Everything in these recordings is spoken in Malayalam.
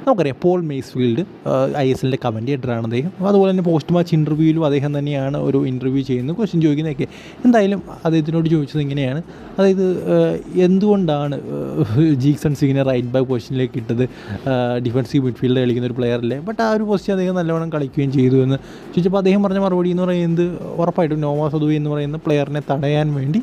നമുക്കറിയാം പോൾ മേസ്ഫീൽഡ് ISLൻ്റെ കമൻറ്റേറ്ററാണ് അദ്ദേഹം. അതുപോലെ തന്നെ പോസ്റ്റ് മാച്ച് ഇൻ്റർവ്യൂവിലും അദ്ദേഹം തന്നെയാണ് ഒരു ഇൻ്റർവ്യൂ ചെയ്യുന്നത്, ക്വസ്റ്റ്യൻ ചോദിക്കുന്നതൊക്കെ. എന്തായാലും അദ്ദേഹത്തിനോട് ചോദിച്ചത് ഇങ്ങനെയാണ്, അതായത് എന്തുകൊണ്ടാണ് ജീക്സൺ സിങ്ങിനെ റൈറ്റ് ബാക്ക് പൊസിഷനിലേക്ക് ഇട്ടത്, ഡിഫൻസീവ് മിഡ്ഫീൽഡ് കളിക്കുന്ന ഒരു പ്ലെയറല്ലേ, ബട്ട് ആ ഒരു പൊസിഷൻ അദ്ദേഹം നല്ലവണ്ണം കളിക്കുകയും ചെയ്തു എന്ന് ചോദിച്ചപ്പോൾ അദ്ദേഹം പറഞ്ഞ മറുപടി എന്ന് പറയുന്നത് ഉറപ്പായിട്ടും നോവാ സദുവി എന്ന് പറയുന്ന പ്ലെയറിനെ തടയാൻ വേണ്ടി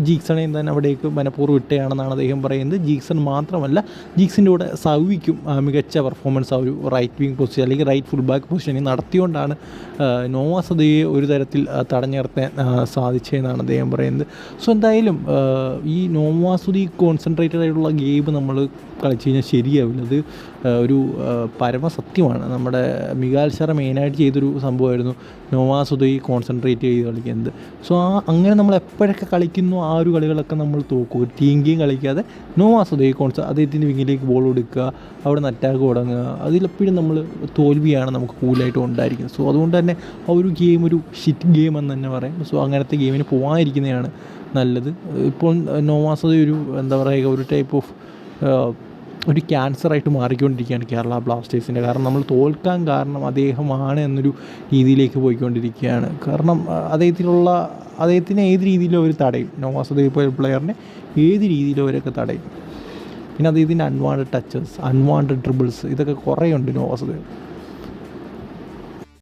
ജീക്സണെ തന്നെ അവിടേക്ക് മനഃപൂർവ്വം ഇട്ടയാണെന്നാണ് അദ്ദേഹം പറയുന്നത്. ജീക്സൺ മാത്രമല്ല, ജീക്സിൻ്റെ കൂടെ സൗവിക്കും മികച്ച പെർഫോമൻസ് ആ ഒരു റൈറ്റ് വിങ് പൊസിഷൻ അല്ലെങ്കിൽ റൈറ്റ് ഫുൾ ബാക്ക് പൊസിഷനിൽ നടത്തിയോണ്ടാണ് നോവാ സദുവിയെ ഒരു തരത്തിൽ തടഞ്ഞു നിർത്താൻ സാധിച്ചതെന്നാണ് അദ്ദേഹം പറയുന്നത്. സോ എന്തായാലും ഈ നോവാ സദുവി കോൺസെൻട്രേറ്റഡ് ആയിട്ടുള്ള ഗെയിം നമ്മൾ കളിച്ച് കഴിഞ്ഞാൽ ശരിയാവില്ല. അത് ഒരു പരമസത്യമാണ്. നമ്മുടെ മിഗാൽ ഷറ മെയിനായിട്ട് ചെയ്തൊരു സംഭവമായിരുന്നു നോവാ സദുവി കോൺസെൻട്രേറ്റ് ചെയ്ത് കളിക്കുന്നത്. സോ അങ്ങനെ നമ്മൾ എപ്പോഴൊക്കെ കളിക്കുന്നു ആ ഒരു കളികളൊക്കെ നമ്മൾ തോക്കും. ഒരു ടീം ഗെയിം കളിക്കാതെ നോവാ സദുവി അദ്ദേഹത്തിൻ്റെ വിങ്ങിലേക്ക് ബോൾ കൊടുക്കുക, അവിടെ നിന്ന് അറ്റാക്ക് തുടങ്ങുക, അതിലെപ്പോഴും നമ്മൾ തോൽവിയാണ് നമുക്ക് കൂടുതലായിട്ടും ഉണ്ടായിരിക്കുന്നത്. സോ അതുകൊണ്ട് തന്നെ ആ ഒരു ഗെയിം ഒരു ഷിറ്റ് ഗെയിം എന്ന് തന്നെ പറയാം. സോ അങ്ങനത്തെ ഗെയിമിന് പോകാതിരിക്കുന്നതാണ് നല്ലത്. ഇപ്പോൾ നോവാ സദുവി ഒരു എന്താ പറയുക, ഒരു ടൈപ്പ് ഓഫ് ഒരു ക്യാൻസറായിട്ട് മാറിക്കൊണ്ടിരിക്കുകയാണ് കേരള ബ്ലാസ്റ്റേഴ്സിൻ്റെ. കാരണം നമ്മൾ തോൽക്കാൻ കാരണം അദ്ദേഹമാണ് എന്നൊരു രീതിയിലേക്ക് പോയിക്കൊണ്ടിരിക്കുകയാണ്. കാരണം അദ്ദേഹത്തിനെ ഏത് രീതിയിലും അവർ തടയും. നോവാ സദുവി പോലെ പ്ലെയറിനെ ഏത് രീതിയിലും അവരൊക്കെ തടയും. പിന്നെ അദ്ദേഹത്തിൻ്റെ അൺവാണ്ടഡ് ടച്ചസ്, അൺവാണ്ടഡ് ഡ്രിബിൾസ്, ഇതൊക്കെ കുറേ ഉണ്ട് നോവാ സദുവി.